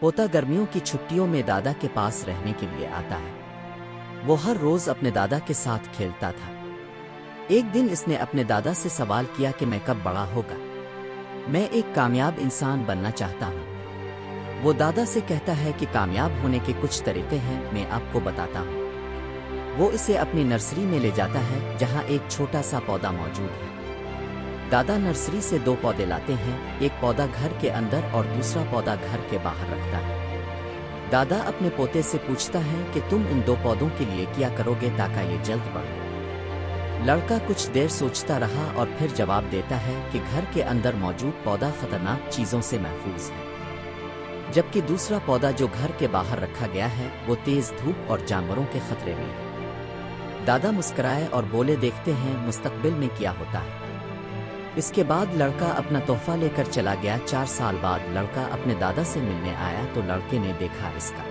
पोता गर्मियों की छुट्टियों में दादा के पास रहने के लिए आता है। वो हर रोज अपने दादा के साथ खेलता था। एक दिन इसने अपने दादा से सवाल किया कि मैं कब बड़ा होगा। मैं एक कामयाब इंसान बनना चाहता हूँ। वो दादा से कहता है कि कामयाब होने के कुछ तरीके हैं, मैं आपको बताता हूँ। वो इसे अपनी नर्सरी में ले जाता है जहाँ एक छोटा सा पौधा मौजूद है। दादा नर्सरी से 2 पौधे लाते हैं, एक पौधा घर के अंदर और दूसरा पौधा घर के बाहर रखता है। दादा अपने पोते से पूछता है कि तुम इन 2 पौधों के लिए क्या करोगे ताकि ये जल्द बढ़े। लड़का कुछ देर सोचता रहा और फिर जवाब देता है कि घर के अंदर मौजूद पौधा खतरनाक चीजों से महफूज है, जबकि दूसरा पौधा जो घर के बाहर रखा गया है वो तेज धूप और जानवरों के खतरे में है। दादा मुस्कुराए और बोले, देखते हैं मुस्तकबिल में क्या होता है। इसके बाद लड़का अपना तोहफा लेकर चला गया। 4 साल बाद लड़का अपने दादा से मिलने आया तो लड़के ने देखा इसका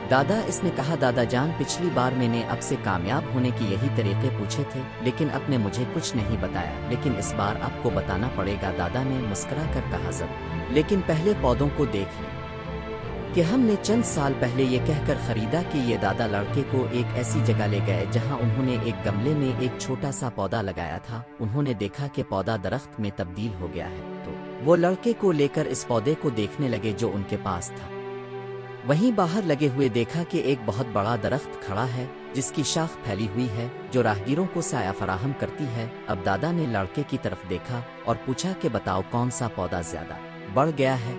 दादा। इसने कहा, दादा जान, पिछली बार मैंने आपसे कामयाब होने की यही तरीके पूछे थे, लेकिन आपने मुझे कुछ नहीं बताया, लेकिन इस बार आपको बताना पड़ेगा। दादा ने मुस्कुरा कर कहा, जरूर, लेकिन पहले पौधों को देख लें कि हमने चंद साल पहले ये कहकर खरीदा कि ये दादा लड़के को एक ऐसी जगह ले गए जहां उन्होंने एक गमले में एक छोटा सा पौधा लगाया था। उन्होंने देखा कि पौधा दरख्त में तब्दील हो गया है, तो वो लड़के को लेकर इस पौधे को देखने लगे जो उनके पास था। वहीं बाहर लगे हुए देखा कि एक बहुत बड़ा दरख्त खड़ा है जिसकी शाख फैली हुई है जो राहगीरों को साया फराहम करती है। अब दादा ने लड़के की तरफ देखा और पूछा कि बताओ कौन सा पौधा ज्यादा बढ़ गया है,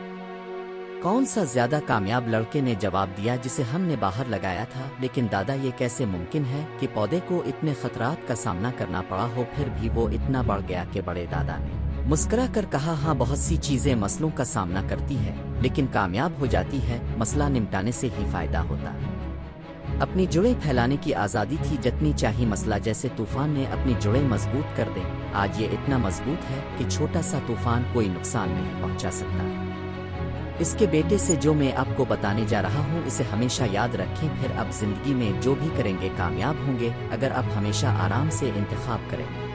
कौन सा ज्यादा कामयाब। लड़के ने जवाब दिया, जिसे हमने बाहर लगाया था। लेकिन दादा, ये कैसे मुमकिन है कि पौधे को इतने खतरात का सामना करना पड़ा हो फिर भी वो इतना बढ़ गया कि बड़े दादा ने मुस्कुरा कर कहा, हाँ, बहुत सी चीजें मसलों का सामना करती है लेकिन कामयाब हो जाती है। मसला निपटाने से ही फायदा होता है। अपनी जुड़ें फैलाने की आज़ादी थी जितनी चाहिए। मसला जैसे तूफान ने अपनी जुड़ें मजबूत कर दें। आज ये इतना मजबूत है कि छोटा सा तूफान कोई नुकसान नहीं पहुंचा सकता। इसके बेटे से जो मैं आपको बताने जा रहा हूँ इसे हमेशा याद रखें, फिर आप जिंदगी में जो भी करेंगे कामयाब होंगे। अगर आप हमेशा आराम से इंतखाब करेंगे,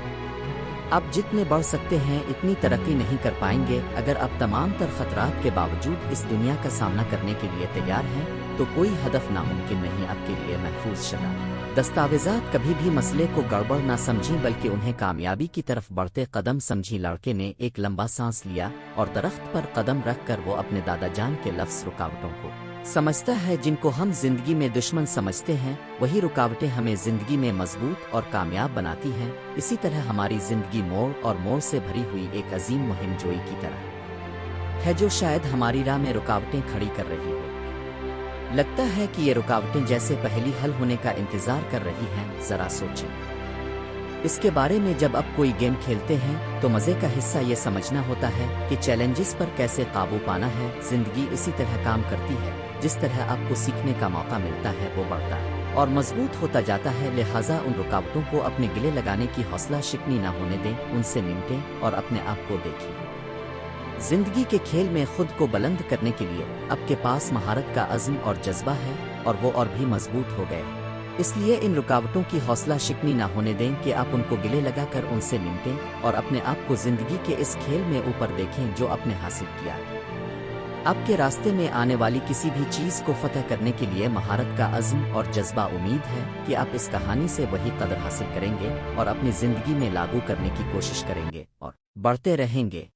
आप जितने बढ़ सकते हैं इतनी तरक्की नहीं कर पाएंगे। अगर आप तमाम तर खतरात के बावजूद इस दुनिया का सामना करने के लिए तैयार हैं तो कोई हदफ नामुमकिन नहीं आपके लिए महफूज शदा। दस्तावेजात कभी भी मसले को गड़बड़ ना समझें बल्कि उन्हें कामयाबी की तरफ बढ़ते कदम समझें। लड़के ने एक लंबा सांस लिया और दरख्त पर कदम रखकर वो अपने दादा जान के लफ्ज़ रुकावटों को समझता है। जिनको हम जिंदगी में दुश्मन समझते हैं वही रुकावटें हमें जिंदगी में मजबूत और कामयाब बनाती हैं। इसी तरह हमारी जिंदगी मोड़ और मोड़ से भरी हुई एक अजीम मुहिम जोई की तरह है जो शायद हमारी राह में रुकावटें खड़ी कर रही हो। लगता है कि ये रुकावटें जैसे पहली हल होने का इंतजार कर रही हैं। जरा सोचें इसके बारे में। जब आप कोई गेम खेलते हैं तो मजे का हिस्सा ये समझना होता है कि चैलेंजेस पर कैसे काबू पाना है। जिंदगी इसी तरह काम करती है, जिस तरह आपको सीखने का मौका मिलता है वो बढ़ता है और मजबूत होता जाता है। लिहाजा उन रुकावटों को अपने गले लगाने की हौसला शिकनी ना होने दें, उनसे निपटें और अपने आप को देखें। जिंदगी के खेल में खुद को बुलंद करने के लिए आपके पास महारत का अज़्म और जज्बा है और वो और भी मजबूत हो गए। इसलिए इन रुकावटों की हौसला शिकनी ना होने दें कि आप उनको गिले लगाकर उनसे निपटें और अपने आप को जिंदगी के इस खेल में ऊपर देखें जो आपने हासिल किया है। आपके रास्ते में आने वाली किसी भी चीज को फतह करने के लिए महारत का अज़्म और जज्बा। उम्मीद है कि आप इस कहानी से वही कदर हासिल करेंगे और अपनी जिंदगी में लागू करने की कोशिश करेंगे और बढ़ते रहेंगे।